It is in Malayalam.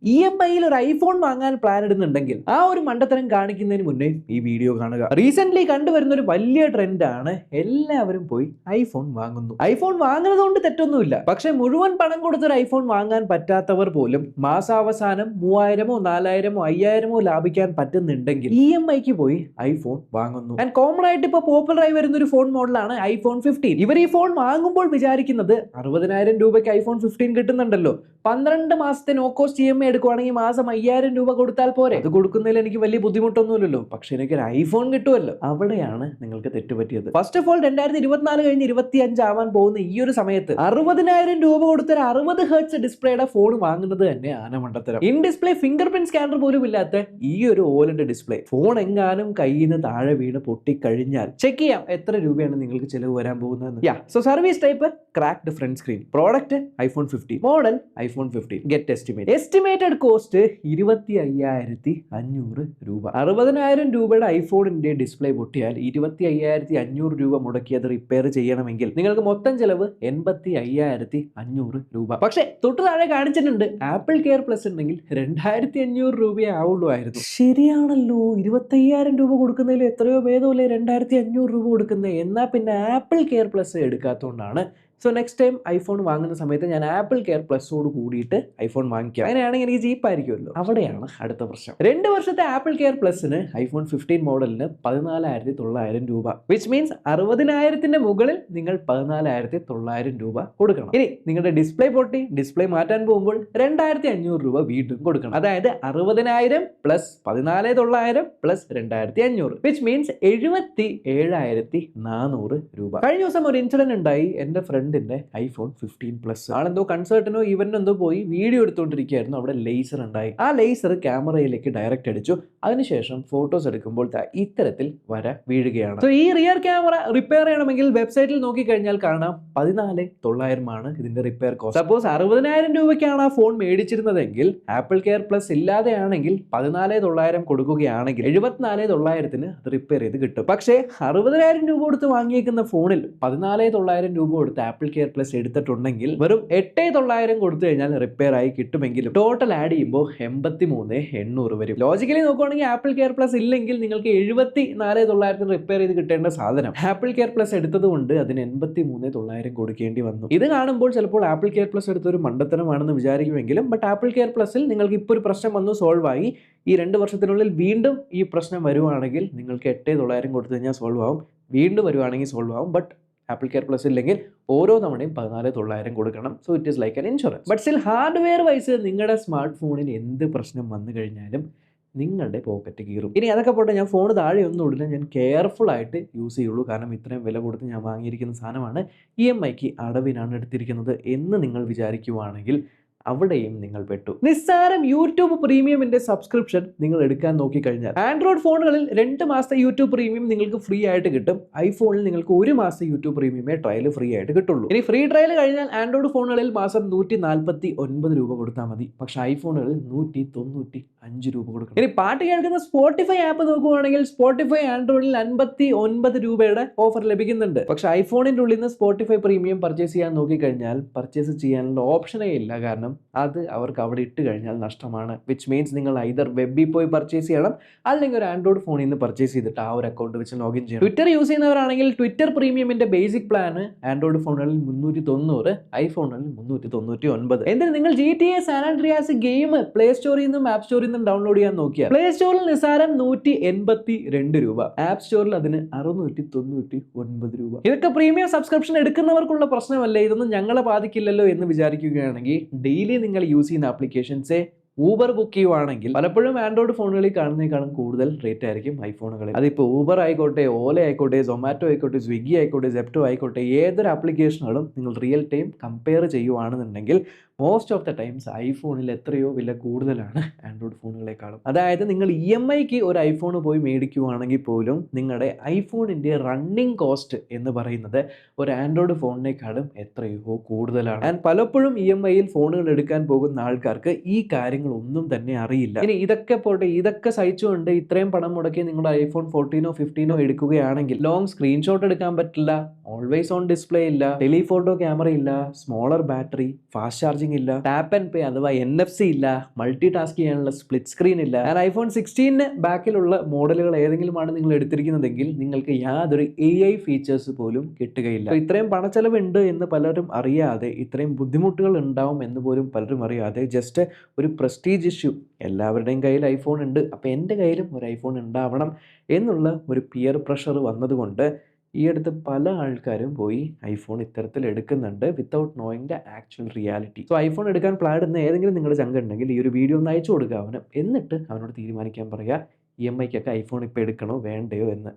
EMI-യിൽ ഒരു ഐഫോൺ വാങ്ങാൻ പ്ലാൻ ഇടുന്നുണ്ടെങ്കിൽ ആ ഒരു മണ്ടത്തരം കാണിക്കുന്നതിന് മുന്നേ ഈ വീഡിയോ കാണുക. റീസെന്റ് കണ്ടുവരുന്ന ഒരു വലിയ ട്രെൻഡാണ് എല്ലാവരും പോയി ഐഫോൺ വാങ്ങുന്നു. ഐഫോൺ വാങ്ങുന്നത് കൊണ്ട് തെറ്റൊന്നുമില്ല. പക്ഷെ മുഴുവൻ പണം കൊടുത്തൊരു ഐഫോൺ വാങ്ങാൻ പറ്റാത്തവർ പോലും മാസാവസാനം 3000-ഓ 4000-ഓ 5000-ഓ ലാഭിക്കാൻ പറ്റുന്നുണ്ടെങ്കിൽ EMI-ക്ക് പോയി ഐഫോൺ വാങ്ങുന്നു. ആൻഡ് കോമൺ ആയിട്ട് ഇപ്പോൾ പോപ്പുലർ ആയി വരുന്ന ഒരു ഫോൺ മോഡലാണ് ഐഫോൺ 15. ഇവർ ഈ ഫോൺ വാങ്ങുമ്പോൾ വിചാരിക്കുന്നത് 60,000 രൂപയ്ക്ക് ഐഫോൺ 15 കിട്ടുന്നുണ്ടല്ലോ, 12 മാസത്തെ നോ കോസ്റ്റ് EMI എടുക്കുവാണെങ്കിൽ മാസം 5000 രൂപ കൊടുത്താൽ പോരെ, അത് കൊടുക്കുന്നതിൽ എനിക്ക് വലിയ ബുദ്ധിമുട്ടൊന്നുമില്ലല്ലോ, പക്ഷെ എനിക്ക് ഒരു ഐഫോൺ കിട്ടുമല്ലോ. അവിടെയാണ് നിങ്ങൾക്ക് തെറ്റുപറ്റിയത്. ഫസ്റ്റ് ഓഫ് ഓൾ 2024 കഴിഞ്ഞ് 25 ആവാൻ പോകുന്ന ഈ ഒരു സമയത്ത് 60,000 രൂപ കൊടുത്തൊരു 60 ഹെർട്സ് ഡിസ്പ്ലേയുടെ ഫോൺ വാങ്ങുന്നത് തന്നെ ആനമണ്ടത്തരം. In display fingerprint scanner പോലും ഇല്ലാത്ത ഈ ഒരു OLED ഡിസ്പ്ലേ ഫോൺ എങ്ങാനും കയ്യിൽ നിന്ന് താഴെ വീണ് പൊട്ടിക്കഴിഞ്ഞാൽ ചെക്ക് ചെയ്യാം എത്ര രൂപയാണ് നിങ്ങൾക്ക് ചിലവ് വരാൻ പോകുന്നത്. So service type cracked front screen, product iPhone 15, model iPhone 15, get estimated cost 25,500 രൂപ. 60,000 രൂപയുടെ ഐഫോണിന്റെ ഡിസ്പ്ലേ പൊട്ടിയാൽ 25,500 രൂപ മുടക്കി അത് റിപ്പയർ ചെയ്യണമെങ്കിൽ നിങ്ങൾക്ക് മൊത്തം ചെലവ് 85,500 രൂപ. പക്ഷെ തൊട്ട് താഴെ കാണിച്ചിട്ടുണ്ട് ആപ്പിൾ കെയർ പ്ലസ് ഉണ്ടെങ്കിൽ 2,500 രൂപയെ ആവുള്ളൂ. ശരിയാണല്ലോ, 25,000 രൂപ കൊടുക്കുന്നതിൽ എത്രയോ ഭേദമല്ലേ 2,500 രൂപ കൊടുക്കുന്നത്. എന്നാൽ പിന്നെ ആപ്പിൾ കെയർ പ്ലസ് എടുക്കാത്തതുകൊണ്ടാണ്. സോ നെക്സ്റ്റ് ടൈം ഐഫോൺ വാങ്ങുന്ന സമയത്ത് ഞാൻ ആപ്പിൾ കെയർ പ്ലസോട് കൂടിയിട്ട് ഐഫോൺ വാങ്ങിക്കാം. അങ്ങനെയാണെങ്കിൽ എനിക്ക് ചീപ്പായിരിക്കുമല്ലോ. അവിടെയാണ് അടുത്ത പ്രശ്നം. 2 വർഷത്തെ ആപ്പിൾ കെയർ പ്ലസിന് ഐഫോൺ 15 മോഡലിന് 14,900 രൂപ, വിച്ച് മീൻസ് 60,000 മുകളിൽ നിങ്ങൾ 14,900 രൂപ കൊടുക്കണം. ഇനി നിങ്ങളുടെ ഡിസ്പ്ലേ പൊട്ടി ഡിസ്പ്ലേ മാറ്റാൻ പോകുമ്പോൾ 2,500 രൂപ വീണ്ടും കൊടുക്കണം. അതായത് 60,000 പ്ലസ് 14,900 പ്ലസ് 2,500, വിച്ച് മീൻസ് 77,400 രൂപ. കഴിഞ്ഞ ദിവസം ഒരു ഇൻസിഡന്റ് ഉണ്ടായി. എന്റെ ഫ്രണ്ടിന്റെ ഐഫോൺ 15 പ്ലസ് ആണെന്തോ കൺസേർട്ടിനോ ഇവന്റോ എന്തോ പോയി വീഡിയോ എടുത്തുകൊണ്ടിരിക്കുകയായിരുന്നു. അവിടെ ലേസർ ഉണ്ടായി. ആ ലേസർ ക്യാമറയിലേക്ക് ഡയറക്റ്റ് അടിച്ചു. അതിനുശേഷം ഫോട്ടോസ് എടുക്കുമ്പോൾ ഇത്തരത്തിൽ വര വീഴുകയാണ്. സോ ഈ റിയർ ക്യാമറ റിപ്പയർ ചെയ്യണമെങ്കിൽ വെബ്സൈറ്റിൽ നോക്കിക്കഴിഞ്ഞാൽ കാണാം 14,900 ഇതിന്റെ റിപ്പയർ കോസ്റ്റ്. സപ്പോസ് 60,000 രൂപയ്ക്കാണ് ആ ഫോൺ മേടിച്ചിരുന്നതെങ്കിൽ ആപ്പിൾ കെയർ പ്ലസ് ഇല്ലാതെയാണെങ്കിൽ 14,900 കൊടുക്കുകയാണെങ്കിൽ 74,900 അത് റിപ്പയർ ചെയ്ത് കിട്ടും. പക്ഷേ 60,000 രൂപ കൊടുത്ത് വാങ്ങിയേക്കുന്ന ഫോണിൽ 14,900 രൂപ കൊടുത്ത് ആപ്പിൾ കെയർ പ്ലസ് എടുത്തിട്ടുണ്ടെങ്കിൽ വെറും 8,900 കൊടുത്തു കഴിഞ്ഞാൽ റിപ്പയർ ആയി കിട്ടുമെങ്കിലും ടോട്ടൽ ആഡ് ചെയ്യുമ്പോൾ 83,800 വരും. ലോജിക്കലി നോക്കുവാണെങ്കിൽ ആപ്പിൾ കെയർ പ്ലസ് ഇല്ലെങ്കിൽ നിങ്ങൾക്ക് 74,900 റിപ്പയർ ചെയ്ത് കിട്ടേണ്ട സാധനം ആപ്പിൾ കെയർ പ്ലസ് എടുത്തത് കൊണ്ട് അതിന് 83,900 കൊടുക്കേണ്ടി വന്നു. ഇത് കാണുമ്പോൾ ചിലപ്പോൾ ആപ്പിൾ കെയർ പ്ലസ് എടുത്തൊരു മണ്ടത്തരമാണെന്ന് വിചാരിക്കുമെങ്കിലും ബട്ട് ആപ്പിൾ കെയർ പ്ലസിൽ നിങ്ങൾക്ക് ഇപ്പോൾ ഒരു പ്രശ്നം വന്നു, സോൾവ് ആയി. ഈ 2 വർഷത്തിനുള്ളിൽ വീണ്ടും ഈ പ്രശ്നം വരുവാണെങ്കിൽ നിങ്ങൾക്ക് 8,900 കൊടുത്തു കഴിഞ്ഞാൽ സോൾവ് ആവും. വീണ്ടും വരുവാണെങ്കിൽ സോൾവ് ആവും. ബട്ട് ആപ്പിൾ കെയർ പ്ലസ് ഇല്ലെങ്കിൽ ഓരോ തവണയും 14,900 കൊടുക്കണം. So it is like an insurance. But still hardware wise നിങ്ങളുടെ സ്മാർട്ട് ഫോണിന് എന്ത് പ്രശ്നം വന്നു കഴിഞ്ഞാലും നിങ്ങളുടെ പോക്കറ്റ് കീറും. ഇനി അതൊക്കെ പോട്ടെ, ഞാൻ ഫോൺ താഴെ ഒന്നും ഇടില്ല, ഞാൻ കെയർഫുൾ ആയിട്ട് യൂസ് ചെയ്യുള്ളൂ. കാരണം ഇത്രയും വില കൊടുത്ത് ഞാൻ വാങ്ങിയിരിക്കുന്ന സാധനമാണ്, EMI-ക്ക് അടവിനാണ് എടുത്തിരിക്കുന്നത് എന്ന് നിങ്ങൾ വിചാരിക്കുവാണെങ്കിൽ അവിടെയും നിങ്ങൾ പെട്ടു. നിസ്സാരം യൂട്യൂബ് പ്രീമിയമിന്റെ സബ്സ്ക്രിപ്ഷൻ നിങ്ങൾ എടുക്കാൻ നോക്കിക്കഴിഞ്ഞാൽ ആൻഡ്രോയിഡ് ഫോണുകളിൽ 2 മാസത്തെ യൂട്യൂബ് പ്രീമിയം നിങ്ങൾക്ക് ഫ്രീ ആയിട്ട് കിട്ടും. ഐഫോണിൽ നിങ്ങൾക്ക് 1 മാസത്തെ യൂട്യൂബ് പ്രീമിയമേ ട്രയൽ ഫ്രീ ആയിട്ട് കിട്ടുള്ളൂ. ഇനി ഫ്രീ ട്രയൽ കഴിഞ്ഞാൽ ആൻഡ്രോയിഡ് ഫോണുകളിൽ മാസം 149 രൂപ കൊടുത്താൽ മതി. പക്ഷെ ഐഫോണുകളിൽ 195 രൂപ കൊടുക്കണം. ഇനി പാട്ട് കേൾക്കുന്ന സ്പോട്ടിഫൈ ആപ്പ് നോക്കുവാണെങ്കിൽ സ്പോട്ടിഫൈ ആൻഡ്രോയിഡിൽ 59 രൂപയുടെ ഓഫർ ലഭിക്കുന്നുണ്ട്. പക്ഷെ ഐഫോണിന്റെ ഉള്ളിൽ നിന്ന് സ്പോട്ടിഫൈ പ്രീമിയം പർച്ചേസ് ചെയ്യാൻ നോക്കിക്കഴിഞ്ഞാൽ പർച്ചേസ് ചെയ്യാനുള്ള ഓപ്ഷനേ ഇല്ല. കാരണം അത് അവർക്ക് അവിടെ ഇട്ട് കഴിഞ്ഞാൽ നഷ്ടമാണ്. വിച്ച് മീൻസ് നിങ്ങൾ ഐദർ വെബിൽ പോയി പർച്ചേസ് ചെയ്യണം, അല്ലെങ്കിൽ ഒരു ആൻഡ്രോയിഡ് ഫോണിൽ നിന്ന് പർച്ചേസ് ചെയ്തിട്ട് ആ ഒരു അക്കൗണ്ട് വെച്ച് ലോഗിൻ ചെയ്യണം. ട്വിറ്റർ യൂസ് ചെയ്യുന്നവരാണെങ്കിൽ ട്വിറ്റർ പ്രീമിയമിന്റെ ബേസിക് പ്ലാന് ആൻഡ്രോയിഡ് ഫോണുകളിൽ 390, ഐഫോണിൽ 399. എന്നിട്ട് നിങ്ങൾ GTA San Andreas game play സ്റ്റോറിൽ നിന്നും ആപ്പ് സ്റ്റോറിൽ നിന്നും ഡൗൺലോഡ് ചെയ്യാൻ നോക്കിയാൽ പ്ലേ സ്റ്റോറിൽ നിസ്സാരം 182 രൂപ, ആപ്പ് സ്റ്റോറിൽ അതിന് 699 രൂപ. ഇതൊക്കെ പ്രീമിയം സബ്സ്ക്രിപ്ഷൻ എടുക്കുന്നവർക്കുള്ള പ്രശ്നമല്ലേ, ഇതൊന്നും ഞങ്ങളെ ബാധിക്കില്ലല്ലോ എന്ന് വിചാരിക്കുകയാണെങ്കിൽ ഡെയിലി നിങ്ങൾ യൂസ് ചെയ്യുന്ന ആപ്ലിക്കേഷൻസെ ഊബർ ബുക്ക് ചെയ്യുവാണെങ്കിൽ പലപ്പോഴും ആൻഡ്രോയിഡ് ഫോണുകളിൽ കാണുന്നതിനേക്കാളും കൂടുതൽ റേറ്റ് ആയിരിക്കും ഐഫോണുകളിൽ. അതിപ്പോൾ ഊബർ ആയിക്കോട്ടെ, ഓല ആയിക്കോട്ടെ, സൊമാറ്റോ ആയിക്കോട്ടെ, സ്വിഗ്ഗി ആയിക്കോട്ടെ, സെപ്റ്റോ ആയിക്കോട്ടെ, ഏതൊരു ആപ്ലിക്കേഷനുകളും നിങ്ങൾ റിയൽ ടൈം കമ്പയർ ചെയ്യുവാണെന്നുണ്ടെങ്കിൽ മോസ്റ്റ് ഓഫ് ദ ടൈംസ് ഐഫോണിൽ എത്രയോ വില കൂടുതലാണ് ആൻഡ്രോയിഡ് ഫോണുകളെക്കാളും. അതായത് നിങ്ങൾ EMI-ക്ക് ഒരു ഐഫോൺ പോയി മേടിക്കുവാണെങ്കിൽ പോലും നിങ്ങളുടെ ഐഫോണിൻ്റെ റണ്ണിങ് കോസ്റ്റ് എന്ന് പറയുന്നത് ഒരു ആൻഡ്രോയിഡ് ഫോണിനേക്കാളും എത്രയോ കൂടുതലാണ്. ആൻഡ് പലപ്പോഴും EMI-യിൽ ഫോണുകൾ എടുക്കാൻ പോകുന്ന ആൾക്കാർക്ക് ഈ കാര്യങ്ങളൊന്നും തന്നെ അറിയില്ല. ഇനി ഇതൊക്കെ പോട്ടെ, ഇതൊക്കെ സഹിച്ചുകൊണ്ട് ഇത്രയും പണം മുടക്കി നിങ്ങളുടെ ഐഫോൺ 14-ഓ 15-ഓ എടുക്കുകയാണെങ്കിൽ ലോങ് സ്ക്രീൻഷോട്ട് എടുക്കാൻ പറ്റില്ല, ഓൾവേസ് ഓൺ ഡിസ്പ്ലേ ഇല്ല, ടെലിഫോട്ടോ ക്യാമറ ഇല്ല, smaller battery, fast charging charging ഇല്ല, ടാപ്പ് ആൻഡ് പേ അഥവാ NFC ഇല്ല, മൾട്ടി ടാസ്ക് ചെയ്യാനുള്ള സ്പ്ലിറ്റ് സ്ക്രീൻ ഇല്ല. ഞാൻ iPhone 16 ബാക്കിലുള്ള മോഡലുകൾ ഏതെങ്കിലുമാണ് നിങ്ങൾ എടുത്തിരിക്കുന്നതെങ്കിൽ നിങ്ങൾക്ക് യാതൊരു AI ഫീച്ചേഴ്സ് പോലും കിട്ടുകയില്ല. ഇത്രയും പണച്ചെലവുണ്ട് എന്ന് പലരും അറിയാതെ, ഇത്രയും ബുദ്ധിമുട്ടുകൾ ഉണ്ടാവും എന്ന് പോലും പലരും അറിയാതെ, ജസ്റ്റ് ഒരു പ്രസ്റ്റീജ് ഇഷ്യൂ, എല്ലാവരുടെയും കയ്യിൽ iPhone ഉണ്ട്, അപ്പോൾ എൻ്റെ കയ്യിലും ഒരു iPhone ഉണ്ടാവണം എന്നുള്ള ഒരു പിയർ പ്രഷർ വന്നതുകൊണ്ട് ഈ അടുത്ത് പല ആൾക്കാരും പോയി iPhone ഇത്തരത്തിൽ എടുക്കുന്നുണ്ട് without knowing the actual reality. So iPhone എടുക്കാൻ പ്ലാൻ ഇടുന്ന ഏതെങ്കിലും നിങ്ങളുടെ ചങ്ക ഉണ്ടെങ്കിൽ ഈ ഒരു വീഡിയോ ഒന്ന് അയച്ചു കൊടുക്കുക അവന്, എന്നിട്ട് അവനോട് തീരുമാനിക്കാൻ പറയുക EMIക്കൊക്കെ iPhone ഇപ്പോൾ എടുക്കണോ വേണ്ടയോ എന്ന്.